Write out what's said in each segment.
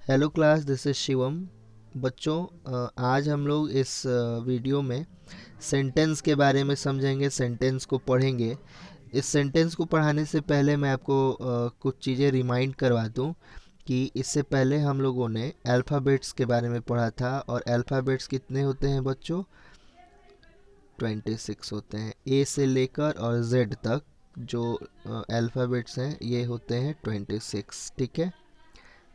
Hello class, this is Shivam. बच्चों, आज हम लोग इस वीडियो में सेंटेंस के बारे में समझेंगे, सेंटेंस को पढ़ेंगे। इस सेंटेंस को पढ़ाने से पहले मैं आपको कुछ चीज़ें रिमाइंड करवा दूं कि इससे पहले हम लोगों ने अल्फ़ाबेट्स के बारे में पढ़ा था। और अल्फ़ाबेट्स कितने होते हैं बच्चों? 26 होते हैं। ए से लेकर और जेड तक जो अल्फ़ाबेट्स हैं ये होते हैं 26। ठीक है,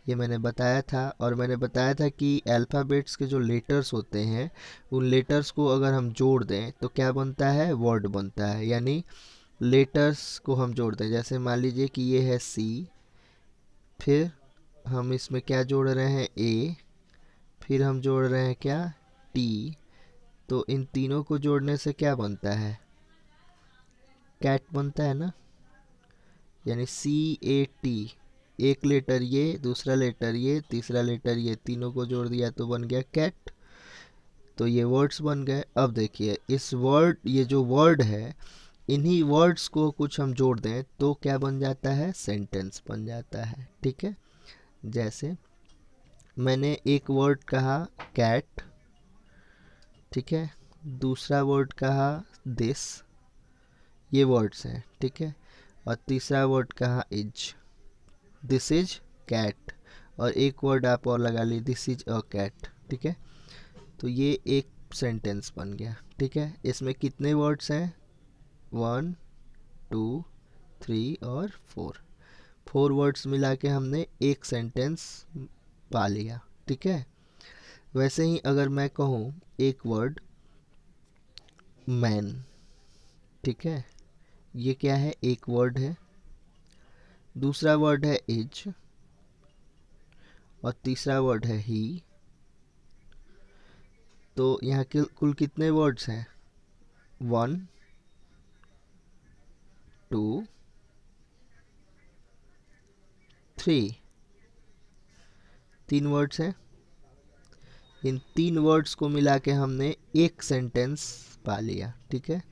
ये मैंने बताया था। और मैंने बताया था कि अल्फ़ाबेट्स के जो लेटर्स होते हैं उन लेटर्स को अगर हम जोड़ दें तो क्या बनता है? वर्ड बनता है। यानी लेटर्स को हम जोड़ दें, जैसे मान लीजिए कि ये है सी, फिर हम इसमें क्या जोड़ रहे हैं? ए, फिर हम जोड़ रहे हैं क्या? टी। तो इन तीनों को जोड़ने से क्या बनता है? कैट बनता है ना। यानी सी ए टी, एक लेटर ये, दूसरा लेटर ये, तीसरा लेटर ये, तीनों को जोड़ दिया तो बन गया कैट। तो ये वर्ड्स बन गए। अब देखिए इस वर्ड, ये जो वर्ड है, इन्हीं वर्ड्स को कुछ हम जोड़ दें तो क्या बन जाता है? सेंटेंस बन जाता है। ठीक है, जैसे मैंने एक वर्ड कहा कैट, ठीक है, दूसरा वर्ड कहा दिस, ये वर्ड्स हैं, ठीक है, और तीसरा वर्ड कहा इज, दिस इज कैट, और एक वर्ड आप और लगा ली, दिस इज अ कैट। ठीक है, तो ये एक सेंटेंस बन गया। ठीक है, इसमें कितने वर्ड्स हैं? 1, 2, 3 और 4। 4 वर्ड्स मिला के हमने एक सेंटेंस पा लिया। ठीक है, वैसे ही अगर मैं कहूँ एक वर्ड मैन, ठीक है, ये क्या है? एक वर्ड है। दूसरा वर्ड है इज, और तीसरा वर्ड है ही। तो यहाँ कुल कितने वर्ड्स हैं? 1, 2, 3, 3 वर्ड्स हैं। इन 3 वर्ड्स को मिला के हमने एक सेंटेंस पा लिया। ठीक है,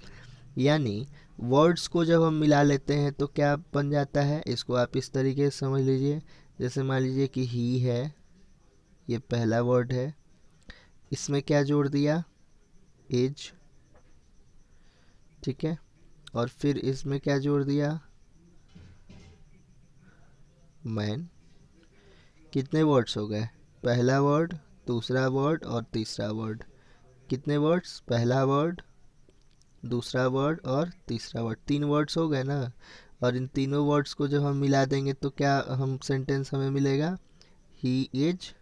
यानी वर्ड्स को जब हम मिला लेते हैं तो क्या बन जाता है? इसको आप इस तरीके से समझ लीजिए, जैसे मान लीजिए कि ही है, ये पहला वर्ड है, इसमें क्या जोड़ दिया? एज, ठीक है, और फिर इसमें क्या जोड़ दिया? मैन। कितने वर्ड्स हो गए? पहला वर्ड, दूसरा वर्ड और तीसरा वर्ड। कितने वर्ड्स? पहला वर्ड, दूसरा वर्ड और तीसरा वर्ड, 3 वर्ड्स हो गए ना। और इन तीनों वर्ड्स को जब हम मिला देंगे तो क्या हम सेंटेंस हमें मिलेगा? He is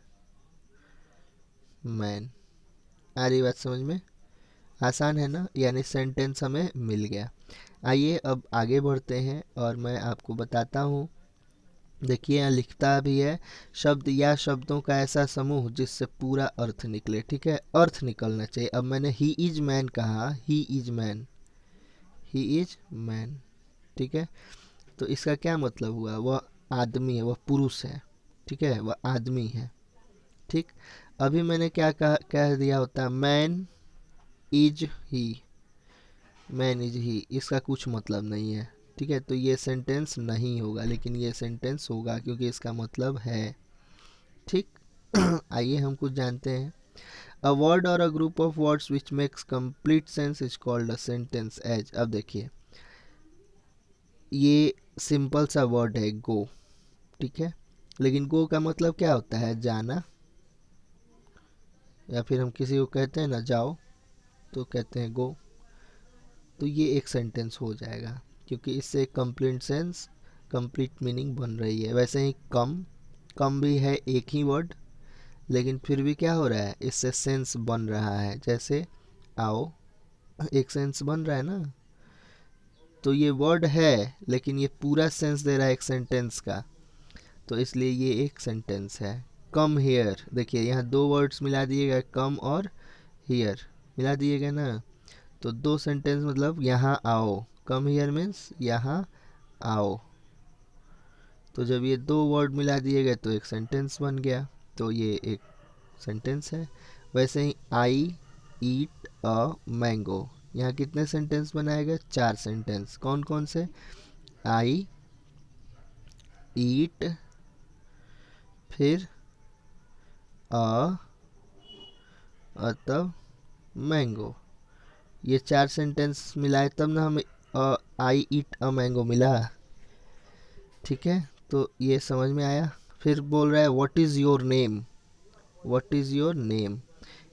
man. आ रही बात समझ में? आसान है ना, यानी सेंटेंस हमें मिल गया। आइए अब आगे बढ़ते हैं और मैं आपको बताता हूँ। देखिए यहाँ लिखता भी है, शब्द या शब्दों का ऐसा समूह जिससे पूरा अर्थ निकले। ठीक है, अर्थ निकलना चाहिए। अब मैंने ही इज मैन कहा, he is man, he is man, ठीक है, तो इसका क्या मतलब हुआ? वह आदमी है, वह पुरुष है। ठीक है, वह आदमी है। ठीक, अभी मैंने क्या कह दिया होता? Man is he, man is he, इसका कुछ मतलब नहीं है। ठीक है, तो ये सेंटेंस नहीं होगा, लेकिन ये सेंटेंस होगा क्योंकि इसका मतलब है। ठीक आइए हम कुछ जानते हैं। अ वर्ड और a group of words which makes complete sense is called a sentence as. अब देखिए ये सिंपल सा वर्ड है गो, ठीक है, लेकिन गो का मतलब क्या होता है? जाना, या फिर हम किसी को कहते हैं ना जाओ तो कहते हैं गो। तो ये एक सेंटेंस हो जाएगा क्योंकि इससे कंप्लीट सेंस, कंप्लीट मीनिंग बन रही है। वैसे ही कम, कम भी है एक ही वर्ड, लेकिन फिर भी क्या हो रहा है? इससे सेंस बन रहा है। जैसे आओ, एक सेंस बन रहा है ना। तो ये वर्ड है लेकिन ये पूरा सेंस दे रहा है एक सेंटेंस का, तो इसलिए ये एक सेंटेंस है। कम हेयर, देखिए यहाँ 2 वर्ड्स मिला दिए गए, कम और हियर मिला दिए गए ना, तो 2 सेंटेंस मतलब यहाँ आओ। कम हियर मीन्स यहाँ आओ। तो जब ये 2 वर्ड मिला दिए गए तो एक सेंटेंस बन गया, तो ये एक सेंटेंस है। वैसे ही आई ईट अ मैंगो, यहाँ कितने सेंटेंस बनाए गए? 4 सेंटेंस। कौन कौन से? आई ईट, फिर तब मैंगो। ये 4 सेंटेंस मिलाए तब ना हमें आई ईट अ मैंगो मिला। ठीक है, तो ये समझ में आया। फिर बोल रहा है what is your name. What is your name,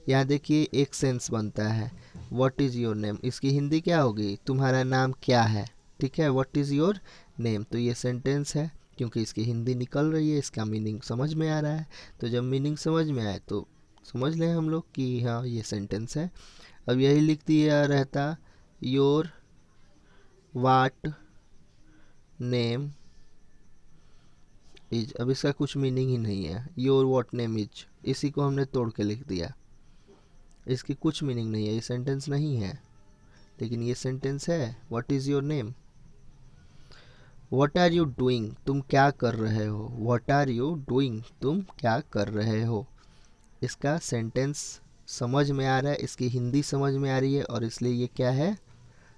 यहाँ देखिए एक सेंस बनता है। व्हाट इज़ योर नेम, इसकी हिंदी क्या होगी, तुम्हारा नाम क्या है। ठीक है, व्हाट इज़ योर नेम, तो ये सेंटेंस है क्योंकि इसकी हिंदी निकल रही है, इसका मीनिंग समझ में आ रहा है। तो जब मीनिंग समझ में आए तो समझ लें हम लोग कि हाँ ये सेंटेंस है। अब यही लिख दिया रहता योर वाट नेम इज। अब इसका कुछ मीनिंग ही नहीं है, योर व्हाट नेम इज, इसी को हमने तोड़ के लिख दिया। इसकी कुछ मीनिंग नहीं है, ये सेंटेंस नहीं है, लेकिन ये सेंटेंस है। What is your name. What are you doing, तुम क्या कर रहे हो। व्हाट आर यू डूइंग, तुम क्या कर रहे हो। इसका सेंटेंस समझ में आ रहा है, इसकी हिंदी समझ में आ रही है, और इसलिए ये क्या है,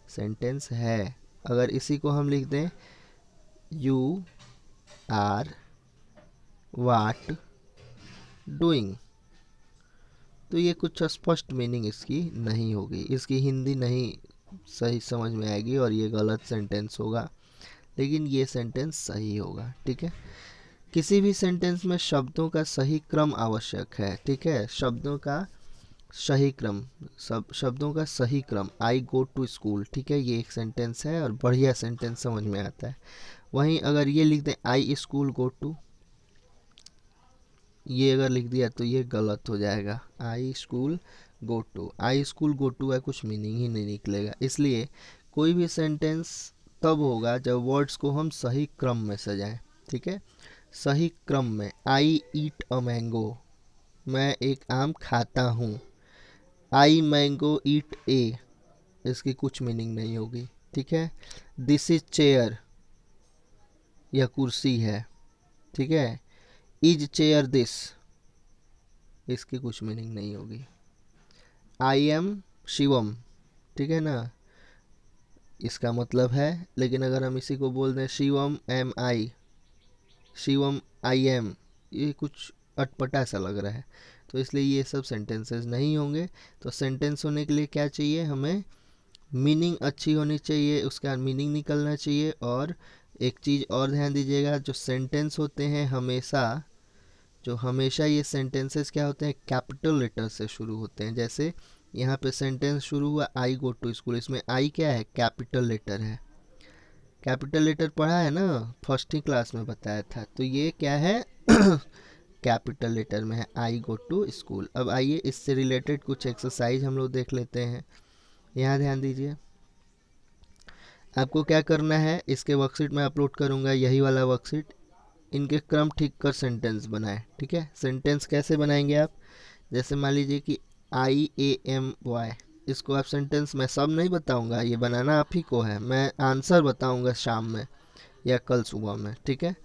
सेंटेंस है। अगर इसी को हम लिख दें यू आर वाट डूइंग, तो ये कुछ स्पष्ट मीनिंग इसकी नहीं होगी, इसकी हिंदी नहीं सही समझ में आएगी और ये गलत सेंटेंस होगा। लेकिन ये सेंटेंस सही होगा। ठीक है, किसी भी सेंटेंस में शब्दों का सही क्रम आवश्यक है। ठीक है, शब्दों का सही क्रम, सब शब्दों का सही क्रम। आई गो टू स्कूल, ठीक है, ये एक सेंटेंस है और बढ़िया सेंटेंस समझ में आता है। वहीं अगर ये लिख दें आई स्कूल गो टू, ये अगर लिख दिया तो ये गलत हो जाएगा। I school go to, I school go to का कुछ मीनिंग ही नहीं निकलेगा। इसलिए कोई भी सेंटेंस तब होगा जब वर्ड्स को हम सही क्रम में सजाएं। ठीक है, सही क्रम में। आई ईट अ मैंगो, मैं एक आम खाता हूँ। आई मैंगो ईट ए, इसकी कुछ मीनिंग नहीं होगी। ठीक है, दिस इज चेयर, यह कुर्सी है। ठीक है, इज चेयर दिस, इसकी कुछ मीनिंग नहीं होगी। आई एम शिवम, ठीक है ना, इसका मतलब है। लेकिन अगर हम इसी को बोल दें Shivam am I, Shivam I am, ये कुछ अटपटा सा लग रहा है, तो इसलिए ये सब सेंटेंसेस नहीं होंगे। तो सेंटेंस होने के लिए क्या चाहिए, हमें मीनिंग अच्छी होनी चाहिए, उसका मीनिंग निकलना चाहिए। और एक चीज़ और ध्यान दीजिएगा, जो सेंटेंस होते हैं हमेशा ये सेंटेंसेस क्या होते हैं, कैपिटल लेटर से शुरू होते हैं। जैसे यहाँ पे सेंटेंस शुरू हुआ आई गो टू स्कूल, इसमें आई क्या है, कैपिटल लेटर है। कैपिटल लेटर पढ़ा है ना, फर्स्ट ही क्लास में बताया था, तो ये क्या है कैपिटल लेटर में है, आई गो टू स्कूल। अब आइए इससे रिलेटेड कुछ एक्सरसाइज हम लोग देख लेते हैं। यहाँ ध्यान दीजिए, आपको क्या करना है, इसके वर्कशीट में अपलोड करूँगा, यही वाला वर्कशीट। इनके क्रम ठीक कर सेंटेंस बनाएं। ठीक है, सेंटेंस कैसे बनाएंगे आप, जैसे मान लीजिए कि आई ए एम वाई, इसको आप सेंटेंस, मैं सब नहीं बताऊंगा, ये बनाना आप ही को है, मैं आंसर बताऊंगा शाम में या कल सुबह में। ठीक है,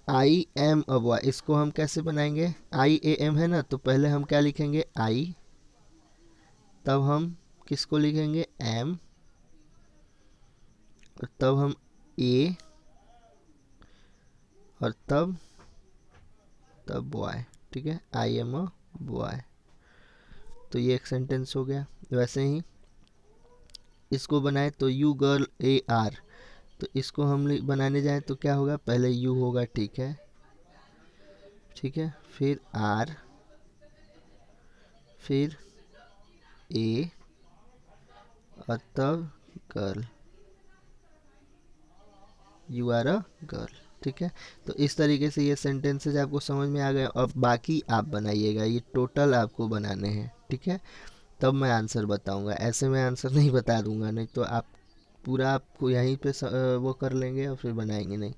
आई एम अ बॉय, इसको हम कैसे बनाएंगे, आई ए एम है ना, तो पहले हम क्या लिखेंगे आई, तब हम किसको लिखेंगे एम, और तब हम ए, और तब बॉय। ठीक है, आई एम अ बॉय, तो ये एक सेंटेंस हो गया। वैसे ही इसको बनाए तो यू गर्ल ए आर, तो इसको हम बनाने जाएं तो क्या होगा, पहले यू होगा, ठीक है, ठीक है, फिर आर, फिर ए, और तब girl, you are a girl. ठीक है, तो इस तरीके से ये सेंटेंसेज आपको समझ में आ गए। अब बाकी आप बनाइएगा, ये टोटल आपको बनाने हैं। ठीक है, तब मैं आंसर बताऊंगा, ऐसे मैं आंसर नहीं बता दूंगा, नहीं तो आप पूरा आपको यहीं पे वो कर लेंगे और फिर बनाएंगे नहीं।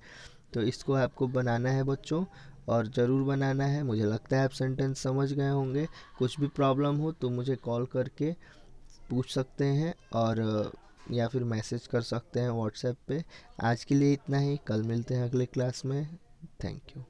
तो इसको आपको बनाना है बच्चों, और ज़रूर बनाना है। मुझे लगता है आप सेंटेंस समझ गए होंगे। कुछ भी प्रॉब्लम हो तो मुझे कॉल करके पूछ सकते हैं, और या फिर मैसेज कर सकते हैं व्हाट्सएप पे। आज के लिए इतना ही, कल मिलते हैं अगले क्लास में। Thank you.